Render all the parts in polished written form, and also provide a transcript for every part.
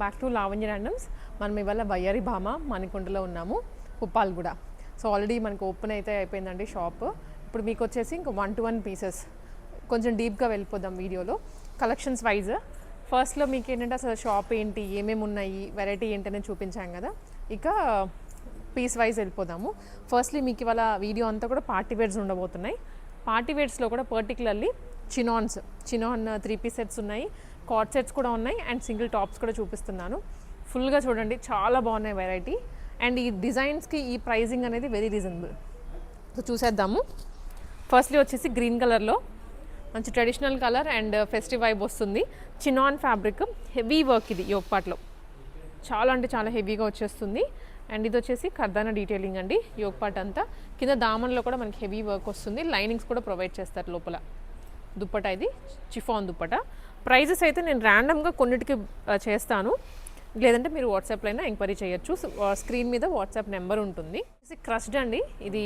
Back to Lavanya randoms. మనం ఇవాళ వయ్యారి భామ మణికొండలో ఉన్నాము, పుప్పాల్గూడ. సో ఆల్రెడీ మనకు ఓపెన్ అయితే అయిపోయిందండి షాప్. ఇప్పుడు మీకు వచ్చేసి ఇంకో 1-to-1 పీసెస్ కొంచెం డీప్గా వెళ్ళిపోదాం వీడియోలో కలెక్షన్స్ వైజ్. ఫస్ట్లో మీకు ఏంటంటే అసలు షాప్ ఏంటి, ఏమేమి ఉన్నాయి, వెరైటీ ఏంటనే చూపించాం కదా. ఇక పీస్ వైజ్ వెళ్ళిపోదాము. ఫస్ట్లీ మీకు ఇవాళ వీడియో అంతా కూడా పార్టీ వేర్స్ ఉండబోతున్నాయి. పార్టీ వేర్స్లో కూడా పర్టికులర్లీ చినాన్ 3 పీస్ సెట్స్ ఉన్నాయి, కార్డ్ సెట్స్ కూడా ఉన్నాయి, అండ్ సింగిల్ టాప్స్ కూడా చూపిస్తున్నాను. ఫుల్గా చూడండి, చాలా బాగున్నాయి వెరైటీ. అండ్ ఈ డిజైన్స్కి ఈ ప్రైజింగ్ అనేది వెరీ రీజనబుల్. సో చూసేద్దాము. ఫస్ట్లీ వచ్చేసి గ్రీన్ కలర్లో మంచి traditional colour and festive vibe వస్తుంది. చినాన్ ఫ్యాబ్రిక్, హెవీ వర్క్, ఇది యోగ్ పార్ట్లో చాలా అంటే చాలా హెవీగా వచ్చేస్తుంది. అండ్ ఇది వచ్చేసి కర్దానా డీటెయిలింగ్ అండి, యోగ్ పార్ట్ అంతా. కింద దామన్లో కూడా మనకి హెవీ వర్క్ వస్తుంది, లైనింగ్స్ కూడా ప్రొవైడ్ చేస్తారు లోపల. దుప్పటా ఇది చిఫాన్ దుప్పటా. ప్రైజెస్ అయితే నేను ర్యాండమ్గా కొన్నిటికి చేస్తాను, లేదంటే మీరు వాట్సాప్లో అయినా ఎంక్వైరీ చేయొచ్చు. స్క్రీన్ మీద వాట్సాప్ నెంబర్ ఉంటుంది. ఇది క్రష్డ్ అండి, ఇది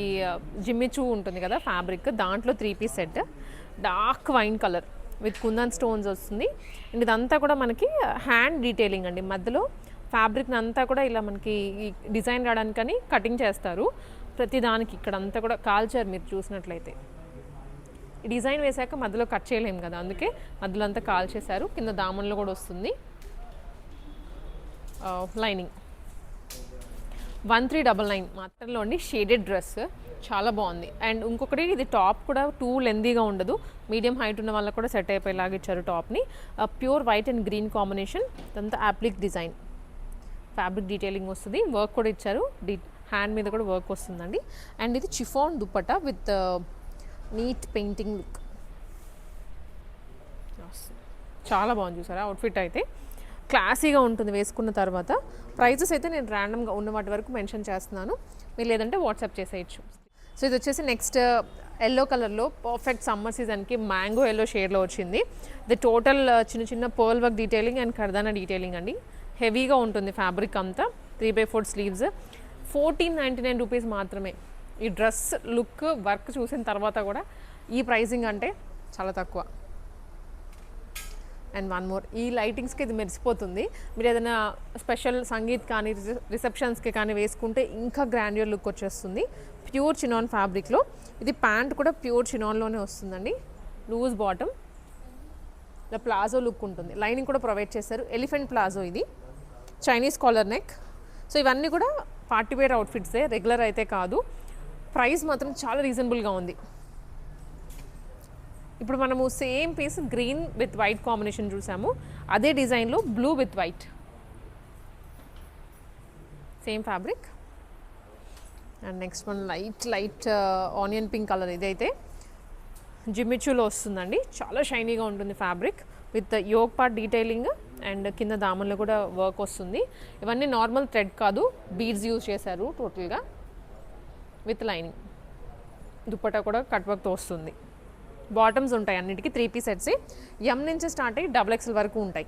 జిమ్మిచూ ఉంటుంది కదా ఫ్యాబ్రిక్, దాంట్లో 3 piece set, dark wine colour with kundan stones వస్తుంది. అండ్ ఇదంతా కూడా మనకి హ్యాండ్ డీటెయిలింగ్ అండి, మధ్యలో ఫ్యాబ్రిక్ని అంతా కూడా ఇలా మనకి డిజైన్ రావడానికని కటింగ్ చేస్తారు. ప్రతి దానికి ఇక్కడంతా కూడా కాల్చారు మీరు చూసినట్లయితే. ఈ డిజైన్ వేసాక మధ్యలో కట్ చేయలేము కదా, అందుకే మధ్యలో అంతా కాల్ చేశారు. కింద దామన్లో కూడా వస్తుంది లైనింగ్. 1399 మాత్రంలో అండి, షేడెడ్ డ్రెస్ చాలా బాగుంది. అండ్ ఇంకొకటి, ఇది టాప్ కూడా టూ లెందీగా ఉండదు, మీడియం హైట్ ఉన్న వాళ్ళకి కూడా సెట్ అయిపోయేలాగా ఇచ్చారు టాప్ని. Pure white and green combination, ఇదంతా యాప్లిక్ డిజైన్, ఫ్యాబ్రిక్ డీటెయిలింగ్ వస్తుంది, వర్క్ కూడా ఇచ్చారు, హ్యాండ్ మీద కూడా వర్క్ వస్తుందండి. అండ్ ఇది chiffon dupatta with neat painting look, చాలా బాగుంది. చూసారా అవుట్ఫిట్ అయితే క్లాసీగా ఉంటుంది వేసుకున్న తర్వాత. ప్రైజెస్ అయితే నేను ర్యాండమ్గా ఉన్న వాటి వరకు మెన్షన్ చేస్తున్నాను, మీరు లేదంటే వాట్సాప్ చేసేయచ్చు. సో ఇది వచ్చేసి నెక్స్ట్ ఎల్లో కలర్లో పర్ఫెక్ట్ సమ్మర్ సీజన్కి మ్యాంగో ఎల్లో షేడ్లో వచ్చింది. ఇది టోటల్ చిన్న చిన్న pearl work detailing and kardana detailing అండి. హెవీగా ఉంటుంది ఫ్యాబ్రిక్ అంతా. 3/4 స్లీవ్స్, 1499 రూపీస్ మాత్రమే. ఈ డ్రెస్ లుక్ వర్క్ చూసిన తర్వాత కూడా ఈ ప్రైజింగ్ అంటే చాలా తక్కువ. అండ్ వన్ మోర్, ఈ లైటింగ్స్కి ఇది మెరిసిపోతుంది. మీరు ఏదైనా స్పెషల్ సంగీత్ కానీ రిసెప్షన్స్కి కానీ వేసుకుంటే ఇంకా గ్రాండ్యూర్ లుక్ వచ్చేస్తుంది. ప్యూర్ చినాన్ ఫ్యాబ్రిక్లో. ఇది ప్యాంట్ కూడా ప్యూర్ చినాన్లోనే వస్తుందండి, లూజ్ బాటమ్, ఇలా ప్లాజో లుక్ ఉంటుంది. లైనింగ్ కూడా ప్రొవైడ్ చేశారు, ఎలిఫెంట్ ప్లాజో, ఇది చైనీస్ కాలర్ నెక్. సో ఇవన్నీ కూడా పార్టీవేర్ అవుట్ఫిట్సే, రెగ్యులర్ అయితే కాదు. ప్రైస్ మాత్రం చాలా రీజనబుల్గా ఉంది. ఇప్పుడు మనము same piece green with white combination చూసాము, అదే డిజైన్లో blue with white, same fabric. And next one light onion pink colour, ఇదైతే జిమ్మిచూలో వస్తుందండి, చాలా షైనీగా ఉంటుంది fabric with yoke part detailing and కింద దామన్లో కూడా వర్క్ వస్తుంది. ఇవన్నీ నార్మల్ థ్రెడ్ కాదు, బీడ్స్ యూజ్ చేశారు టోటల్గా విత్ లైనింగ్. దుప్పటా కూడా కట్ వర్క్తో వస్తుంది. బాటమ్స్ ఉంటాయి అన్నిటికీ 3 పీస్ సెట్స్, ఎం నుంచి స్టార్ట్ అయ్యి XXL వరకు ఉంటాయి.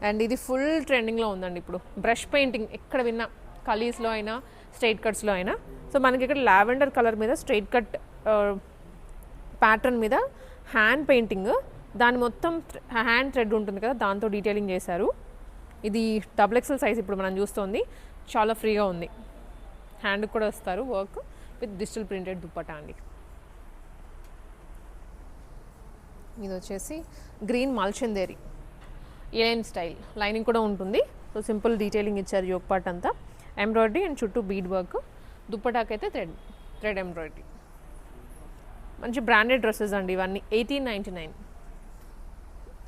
అండ్ ఇది ఫుల్ ట్రెండింగ్లో ఉందండి ఇప్పుడు. బ్రష్ పెయింటింగ్ ఎక్కడ విన్నా, కలీస్లో అయినా స్ట్రైట్ కట్స్లో అయినా. సో మనకి ఇక్కడ లావెండర్ కలర్ మీద స్ట్రైట్ కట్ ప్యాటర్న్ మీద హ్యాండ్ పెయింటింగ్, దాని మొత్తం హ్యాండ్ థ్రెడ్ ఉంటుంది కదా, దాంతో డీటెయిలింగ్ చేశారు. ఇది XXL సైజ్ ఇప్పుడు మనం చూస్తుంది, చాలా ఫ్రీగా ఉంది. హ్యాండ్కి కూడా వస్తారు work with digital printed dupatta అండి. ఇది వచ్చేసి గ్రీన్ మల్చందేరి ఏలైన్ స్టైల్, లైనింగ్ కూడా ఉంటుంది. సో సింపుల్ డీటెయిలింగ్ ఇచ్చారు యోగ్ పార్ట్ అంతా, ఎంబ్రాయిడరీ అండ్ చుట్టూ బీడ్ వర్క్. దుప్పటాకైతే థ్రెడ్ ఎంబ్రాయిడరీ. మంచి బ్రాండెడ్ డ్రెస్సెస్ అండి ఇవన్నీ. 1899.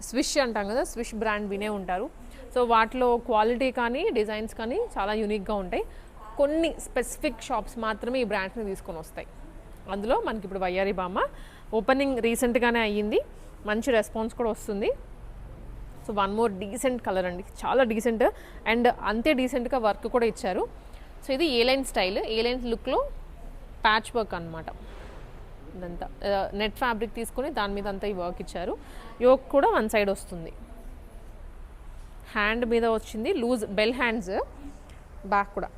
స్విష్ అంటాం కదా, స్విష్ బ్రాండ్ వినే ఉంటారు. సో వాటిలో క్వాలిటీ కానీ డిజైన్స్ కానీ చాలా యూనిక్గా ఉంటాయి. కొన్ని స్పెసిఫిక్ షాప్స్ మాత్రమే ఈ బ్రాండ్స్ని తీసుకొని వస్తాయి. అందులో మనకి ఇప్పుడు వయ్యారి భామ ఓపెనింగ్ రీసెంట్గానే అయ్యింది, మంచి రెస్పాన్స్ కూడా వస్తుంది. So one more decent colour అండి, చాలా డీసెంట్ అండ్ అంతే డీసెంట్గా వర్క్ కూడా ఇచ్చారు. సో ఇది ఏలైన్ స్టైల్, ఏలైన్ లుక్లో ప్యాచ్ వర్క్ అనమాట. ఇదంతా నెట్ ఫ్యాబ్రిక్ తీసుకొని దాని మీద అంతా ఈ వర్క్ ఇచ్చారు. యోక్ కూడా వన్ సైడ్ వస్తుంది, హ్యాండ్ మీద వచ్చింది లూజ్ బెల్ హ్యాండ్స్, బ్యాక్ కూడా.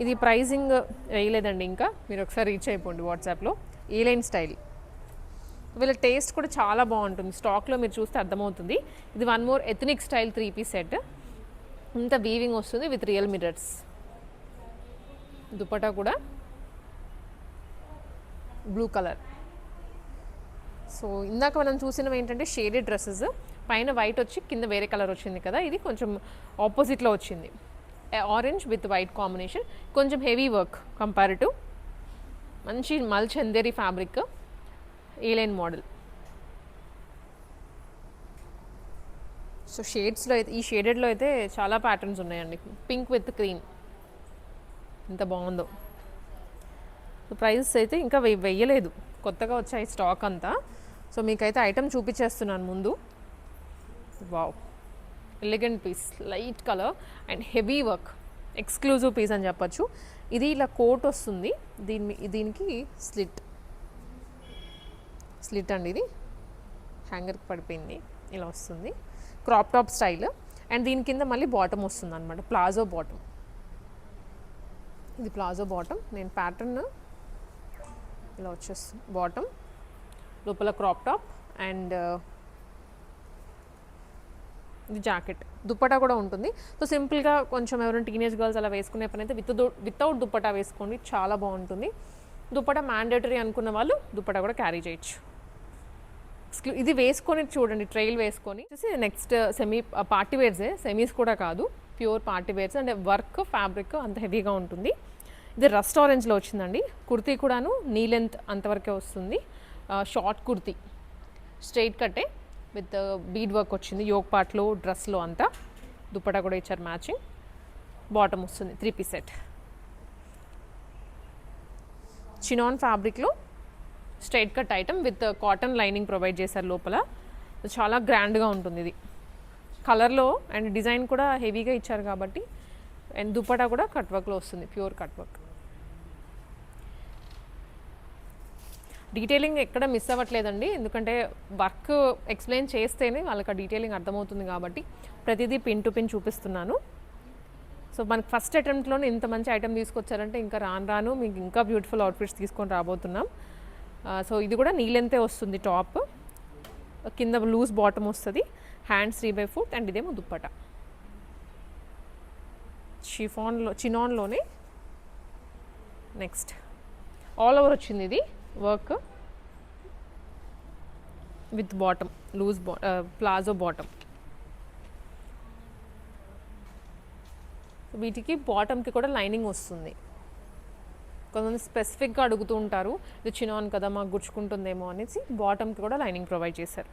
ఇది ప్రైజింగ్ వేయలేదండి ఇంకా, మీరు ఒకసారి రీచ్ అయిపోండి వాట్సాప్లో. ఏలైన్ స్టైల్ వీళ్ళ టేస్ట్ కూడా చాలా బాగుంటుంది. స్టాక్లో మీరు చూస్తే అర్థమవుతుంది. ఇది one more ethnic style 3-piece set. ఇంత వీవింగ్ వస్తుంది విత్ రియల్ మిర్రర్స్. దుపట్టా కూడా బ్లూ కలర్. సో ఇందాక మనం చూసినవి ఏంటంటే షేడెడ్ డ్రెస్సెస్, పైన వైట్ వచ్చి కింద వేరే కలర్ వచ్చింది కదా, ఇది కొంచెం ఆపోజిట్లో వచ్చింది. ఆరెంజ్ విత్ వైట్ కాంబినేషన్, కొంచెం హెవీ వర్క్ కంపారిటివ్. మంచి mul chanderi fabric, A line model. So షేడ్స్లో అయితే, ఈ షేడెడ్లో అయితే చాలా ప్యాటర్న్స్ ఉన్నాయండి. పింక్ విత్ క్రీమ్, ఎంత బాగుందో. సో ప్రైస్ అయితే ఇంకా వెయ్యలేదు, కొత్తగా వచ్చాయి స్టాక్ అంతా. సో మీకైతే ఐటమ్ చూపించేస్తున్నాను ముందు. Wow, elegant piece, light colour and heavy work, exclusive piece అని చెప్పచ్చు. ఇది ఇలా కోట్ వస్తుంది, దీనికి స్లిట్ అండి. ఇది హ్యాంగర్కి పడిపోయింది, ఇలా వస్తుంది. Crop top style. అండ్ దీని కింద మళ్ళీ బాటమ్ వస్తుంది అనమాట, ప్లాజో బాటమ్. ఇది ప్లాజో బాటమ్. నేను ప్యాటర్న్ ఇలా వచ్చేస్తుంది. బాటమ్ లోపల క్రాప్ టాప్ అండ్ ఇది జాకెట్. దుప్పటా కూడా ఉంటుంది. సో సింపుల్గా కొంచెం ఎవరైనా టీనేజ్ గర్ల్స్ అలా వేసుకునే పని అయితే వితౌట్ దుప్పటా వేసుకోండి, చాలా బాగుంటుంది. దుప్పటా మ్యాండేటరీ అనుకున్న వాళ్ళు దుప్పటా కూడా క్యారీ చేయొచ్చు. ఇది వేసుకొని చూడండి, ట్రైల్ వేసుకొని. నెక్స్ట్ సెమీ పార్టీ వేర్సే, సెమీస్ కూడా కాదు, ప్యూర్ పార్టీ వేర్స్. అంటే వర్క్ ఫ్యాబ్రిక్ అంత హెవీగా ఉంటుంది. ఇది రస్ట్ ఆరెంజ్లో వచ్చిందండి. కుర్తీ కూడాను నీ లెంత్ అంతవరకే వస్తుంది. షార్ట్ కుర్తీ, స్ట్రైట్ కట్టే విత్ బీడ్ వర్క్ వచ్చింది యోక్ పార్ట్లో, డ్రెస్లో అంతా. దుప్పటా కూడా ఇచ్చారు మ్యాచింగ్. బాటమ్ వస్తుంది 3-piece సెట్. చినాన్ ఫ్యాబ్రిక్లో straight cut item with cotton lining provide చేశారు లోపల. చాలా గ్రాండ్గా ఉంటుంది ఇది కలర్లో. అండ్ డిజైన్ కూడా హెవీగా ఇచ్చారు కాబట్టి. అండ్ దుప్పటా కూడా కట్ వర్క్లో వస్తుంది, ప్యూర్ కట్ వర్క్. డీటెయిలింగ్ ఎక్కడ మిస్ అవ్వట్లేదండి, ఎందుకంటే వర్క్ ఎక్స్ప్లెయిన్ చేస్తేనే వాళ్ళకి ఆ డీటెయిలింగ్ అర్థమవుతుంది కాబట్టి ప్రతిదీ పిన్ టు పిన్ చూపిస్తున్నాను. సో మనకి ఫస్ట్ అటెంప్ట్లోనే ఇంత మంచి ఐటమ్ తీసుకొచ్చారంటే ఇంకా రాను మీకు ఇంకా బ్యూటిఫుల్ అవుట్ఫిట్స్ తీసుకొని రాబోతున్నాం. సో ఇది కూడా నీ లెంతే వస్తుంది. టాప్ కింద లూజ్ బాటమ్ వస్తుంది, హ్యాండ్స్ 3/4 అండ్ ఇదేమో దుప్పట. చినాన్లోనే నెక్స్ట్ ఆల్ ఓవర్ వచ్చింది ఇది work with bottom, loose palazzo bottom. వీటికి బాటమ్కి కూడా లైనింగ్ వస్తుంది. కొంతమంది స్పెసిఫిక్గా అడుగుతూ ఉంటారు, ఇది చినాన్ కదా మాకు గుచ్చుకుంటుందేమో అనేసి బాటమ్కి కూడా లైనింగ్ ప్రొవైడ్ చేశారు.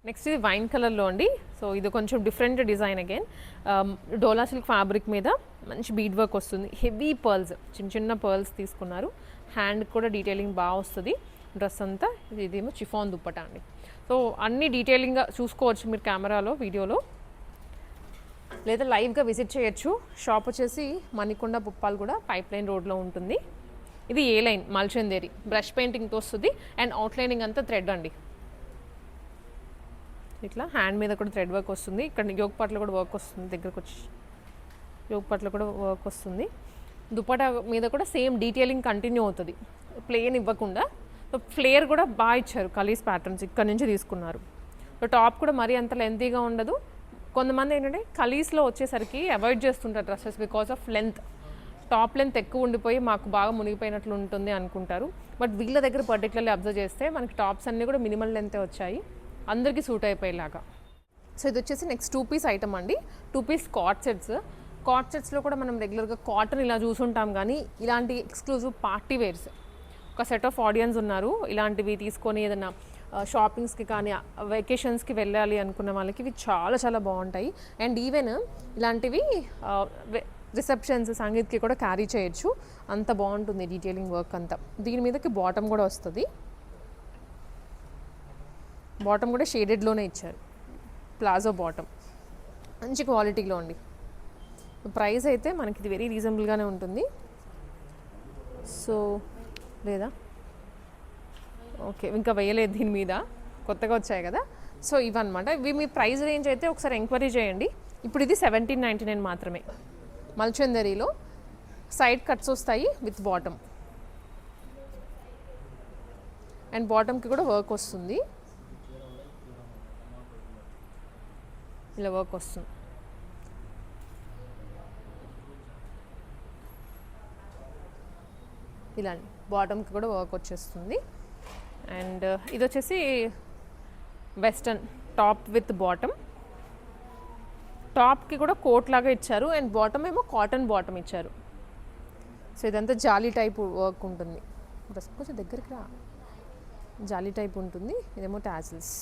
నెక్స్ట్ ఇది వైన్ కలర్లో అండి. సో ఇది కొంచెం డిఫరెంట్ డిజైన్ అగైన్. డోలా సిల్క్ ఫ్యాబ్రిక్ మీద మంచి బీడ్ వర్క్ వస్తుంది, హెవీ పర్ల్స్, చిన్న చిన్న పర్ల్స్ తీసుకున్నారు. హ్యాండ్ కూడా డీటెయిలింగ్ బాగా వస్తుంది. డ్రెస్ అంతా ఇదేమో చిఫాన్ దుప్పటా అండి. సో అన్ని డీటెయిలింగ్గా చూసుకోవచ్చు మీరు కెమెరాలో, వీడియోలో, లేదా లైవ్గా విజిట్ చేయొచ్చు. షాప్ వచ్చేసి మణికొండ పుప్పాల్ కూడా పైప్లైన్ రోడ్లో ఉంటుంది. ఇది ఏ లైన్ మల్చందేరి, బ్రష్ పెయింటింగ్తో వస్తుంది. అండ్ అవుట్లైనింగ్ అంతా థ్రెడ్ అండి. ఇట్లా హ్యాండ్ మీద కూడా థ్రెడ్ వర్క్ వస్తుంది. ఇక్కడ యోక్ పార్ట్లో కూడా వర్క్ వస్తుంది, దగ్గరకు వచ్చి యోక్ పార్ట్లో కూడా వర్క్ వస్తుంది. దుపట్టా మీద కూడా సేమ్ డీటెయిలింగ్ కంటిన్యూ అవుతుంది, ప్లేన్ ఇవ్వకుండా. సో ఫ్లేర్ కూడా బాగా ఇచ్చారు, కలీస్ ప్యాటర్న్స్ ఇక్కడ నుంచి తీసుకున్నారు. సో టాప్ కూడా మరీ అంత లెంతీగా ఉండదు. కొంతమంది ఏంటంటే కలీస్లో వచ్చేసరికి అవాయిడ్ చేస్తుంటారు dresses because of length. Top length ఎక్కువ ఉండిపోయి మాకు బాగా మునిగిపోయినట్లు ఉంటుంది అనుకుంటారు. బట్ వీళ్ళ దగ్గర పర్టికులర్లీ అబ్జర్వ్ చేస్తే మనకి టాప్స్ అన్నీ కూడా మినిమల్ లెంతే వచ్చాయి, అందరికీ సూట్ అయిపోయేలాగా. సో ఇది వచ్చేసి నెక్స్ట్ 2-piece ఐటమ్ అండి. 2-piece card sets. కార్డ్ సెట్స్లో కూడా మనం రెగ్యులర్గా కాటన్ ఇలా చూసుంటాం, కానీ ఇలాంటి ఎక్స్క్లూజివ్ పార్టీ వేర్స్ ఒక సెట్ ఆఫ్ ఆడియన్స్ ఉన్నారు. ఇలాంటివి తీసుకొని ఏదైనా షాపింగ్స్కి కానీ వెకేషన్స్కి వెళ్ళాలి అనుకున్న వాళ్ళకి ఇవి చాలా చాలా బాగుంటాయి. అండ్ ఈవెన్ ఇలాంటివి రిసెప్షన్స్, సంగీత్కి కూడా క్యారీ చేయొచ్చు, అంత బాగుంటుంది డీటెయిలింగ్ వర్క్ అంతా. దీని మీదకి బాటమ్ కూడా వస్తుంది. బాటమ్ కూడా షేడెడ్లోనే ఇచ్చారు, ప్లాజో బాటమ్, మంచి క్వాలిటీలో అండి. ప్రైస్ అయితే మనకి ఇది వెరీ రీజనబుల్గానే ఉంటుంది. సో లేదా ఓకే, ఇంకా వేయలేదు దీని మీద, కొత్తగా వచ్చాయి కదా. సో ఇవన్నమాట. ఇవి మీ ప్రైస్ రేంజ్ అయితే ఒకసారి ఎంక్వైరీ చేయండి. ఇప్పుడు ఇది 1799 మాత్రమే. మల్చందరిలో సైడ్ కట్స్ వస్తాయి విత్ బాటమ్. అండ్ బాటమ్కి కూడా వర్క్ వస్తుంది, ఇలా వర్క్ వస్తుంది. ఇలా బాటమ్కి కూడా వర్క్ వచ్చేస్తుంది. అండ్ ఇది వచ్చేసి వెస్టర్న్ టాప్ విత్ బాటమ్. టాప్కి కూడా కోట్ లాగా ఇచ్చారు అండ్ బాటమ్ ఏమో కాటన్ బాటమ్ ఇచ్చారు. సో ఇదంతా జాలీ టైప్ వర్క్ ఉంటుంది. కొంచెం దగ్గరికి రా, జాలీ టైప్ ఉంటుంది. ఇదేమో టాజిల్స్,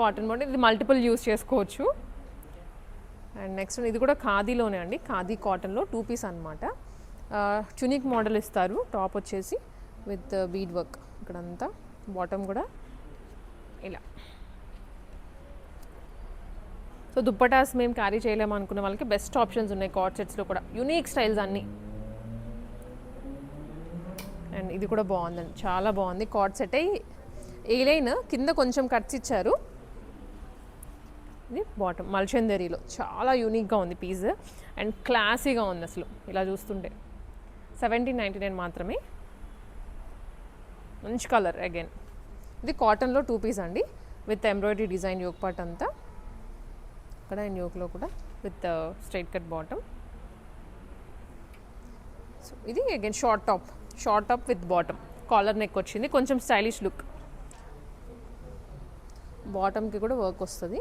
కాటన్ బాటమ్. ఇది మల్టిపుల్ యూస్ చేసుకోవచ్చు. అండ్ నెక్స్ట్ ఇది కూడా ఖాదీలోనే అండి, ఖాదీ కాటన్లో 2 పీస్ అనమాట. చునిక్ మోడల్ ఇస్తారు. టాప్ వచ్చేసి విత్ బీడ్ వర్క్ ఇక్కడంతా, బాటమ్ కూడా ఇలా. సో దుప్పటాస్ మేము క్యారీ చేయలేము అనుకున్న వాళ్ళకి బెస్ట్ ఆప్షన్స్ ఉన్నాయి కార్డ్ సెట్స్లో కూడా, యూనిక్ స్టైల్స్ అన్నీ. అండ్ ఇది కూడా బాగుందండి, చాలా బాగుంది కార్డ్ సెట్. ఏ లైన్ కింద కొంచెం కట్స్ ఇచ్చారు. ఇది బాటమ్ మల్చందరీలో చాలా యూనిక్గా ఉంది పీస్ అండ్ క్లాసీగా ఉంది అసలు ఇలా చూస్తుంటే. 1799 మాత్రమే. మంచి కలర్ అగైన్. ఇది కాటన్లో 2 పీస్ అండి with embroidery design yoke part అంతా ఇక్కడ, అండ్ యోక్లో కూడా with straight cut bottom. So ఇది again short top with bottom, collar neck వచ్చింది, కొంచెం స్టైలిష్ లుక్. బాటమ్కి కూడా వర్క్ వస్తుంది.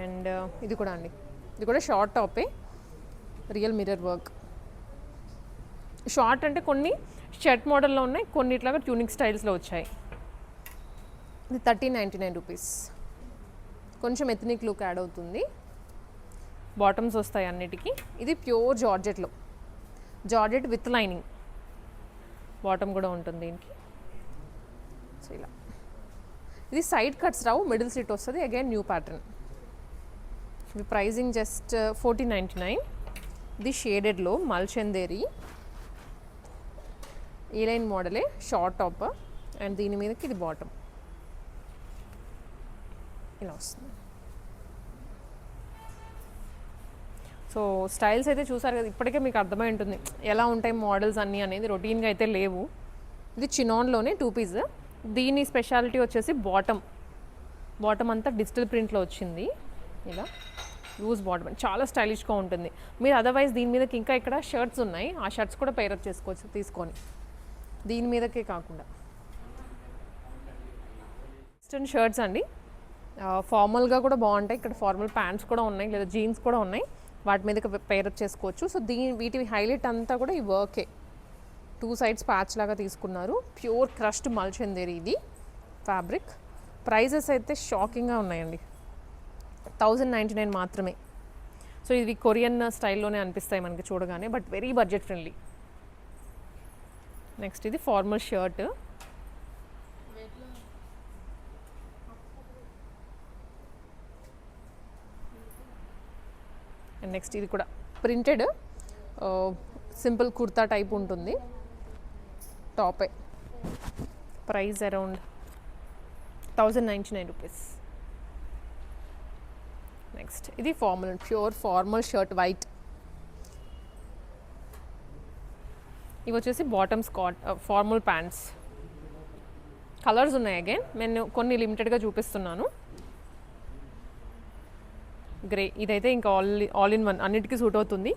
అండ్ ఇది కూడా అండి, ఇది కూడా షార్ట్ టాపే, రియల్ మిర్రర్ వర్క్. షార్ట్ అంటే కొన్ని షర్ట్ మోడల్లో ఉన్నాయి, కొన్నిట్లాగా ట్యూనిక్ స్టైల్స్లో వచ్చాయి. ఇది 1399 రూపీస్. కొంచెం ఎథనిక్ లుక్ యాడ్ అవుతుంది. బాటమ్స్ వస్తాయి అన్నిటికీ. ఇది ప్యూర్ జార్జెట్లో, జార్జెట్ విత్ లైనింగ్. బాటమ్ కూడా ఉంటుంది దీనికి. సో ఇలా ఇది సైడ్ కట్స్ రావు, మిడిల్ స్లిట్ వస్తుంది. Again new pattern. ఇవి ప్రైజింగ్ జస్ట్ 1499. ఇది షేడెడ్లో మల్చందేరి ఈ లైన్ మోడలే, షార్ట్ టాప్ అండ్ దీని మీదకి ఇది బాటమ్ ఇలా వస్తుంది. సో స్టైల్స్ అయితే చూసారు కదా, ఇప్పటికే మీకు అర్థమై ఉంటుంది ఎలా ఉంటాయి మోడల్స్ అన్నీ అనేది. రొటీన్గా అయితే లేవు. ఇది చినాన్లోనే 2 పీస్. దీని స్పెషాలిటీ వచ్చేసి బాటమ్ అంతా డిజిటల్ ప్రింట్లో వచ్చింది. ఇలా లూజ్ బాటమ్, చాలా స్టైలిష్గా ఉంటుంది. మీరు అదర్వైజ్ దీని మీదకి ఇంకా ఇక్కడ షర్ట్స్ ఉన్నాయి, ఆ షర్ట్స్ కూడా పేరప్ చేసుకోవచ్చు తీసుకొని, దీని మీదకే కాకుండా. వెస్టర్న్ షర్ట్స్ అండి, ఫార్మల్గా కూడా బాగుంటాయి. ఇక్కడ ఫార్మల్ ప్యాంట్స్ కూడా ఉన్నాయి, లేదా జీన్స్ కూడా ఉన్నాయి, వాటి మీదకి పేరప్ చేసుకోవచ్చు. సో వీటి హైలైట్ అంతా కూడా ఈ వర్కే. 2 సైడ్స్ ప్యాచ్ లాగా తీసుకున్నారు. ప్యూర్ క్రష్డ్ మల్చందేరి ఇది ఫ్యాబ్రిక్. ప్రైజెస్ అయితే షాకింగ్గా ఉన్నాయండి, 1099 మాత్రమే. సో ఇది కొరియన్ స్టైల్లోనే అనిపిస్తాయి మనకి చూడగానే, but very budget friendly. Next ఇది ఫార్మల్ షర్ట్. అండ్ నెక్స్ట్ ఇది కూడా ప్రింటెడ్ సింపుల్ కుర్తా టైప్ ఉంటుంది, టాపే. Price around 1099 rupees. నెక్స్ట్ ఇది ప్యూర్ ఫార్మల్ షర్ట్ వైట్. ఇవి వచ్చేసి బాటమ్స్ ఫార్మల్ ప్యాంట్స్. కలర్స్ ఉన్నాయి అగైన్, నేను కొన్ని లిమిటెడ్గా చూపిస్తున్నాను. గ్రే, ఇదైతే ఇంకా ఆల్ ఇన్ వన్, అన్నిటికీ సూట్ అవుతుంది.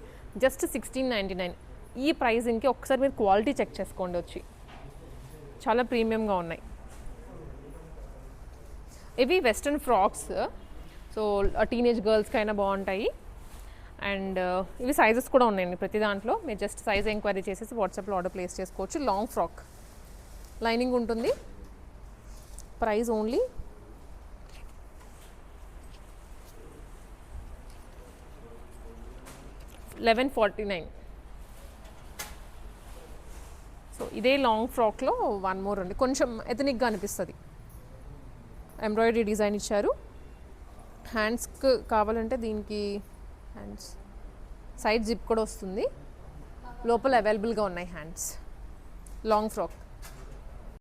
జస్ట్ 1699. ఈ ప్రైజింగ్కి ఒకసారి మీరు క్వాలిటీ చెక్ చేసుకోండి వచ్చి, చాలా ప్రీమియంగా ఉన్నాయి. ఇవి వెస్ట్రన్ ఫ్రాక్స్, సో టీనేజ్ గర్ల్స్కి అయినా బాగుంటాయి. అండ్ ఇవి సైజెస్ కూడా ఉన్నాయండి ప్రతి దాంట్లో. మీరు జస్ట్ సైజ్ ఎంక్వైరీ చేసేసి వాట్సాప్లో ఆర్డర్ ప్లేస్ చేసుకోవచ్చు. లాంగ్ ఫ్రాక్, లైనింగ్ ఉంటుంది. Price only 1149. సో ఇదే లాంగ్ ఫ్రాక్లో 1 మోర్ ఉంది, కొంచెం ఎథనిక్గా అనిపిస్తుంది. ఎంబ్రాయిడరీ డిజైన్ ఇచ్చారు. హ్యాండ్స్కి కావాలంటే దీనికి హ్యాండ్స్ సైడ్ జిప్ కూడా వస్తుంది. లోపల అవైలబుల్గా ఉన్నాయి హ్యాండ్స్. Long frock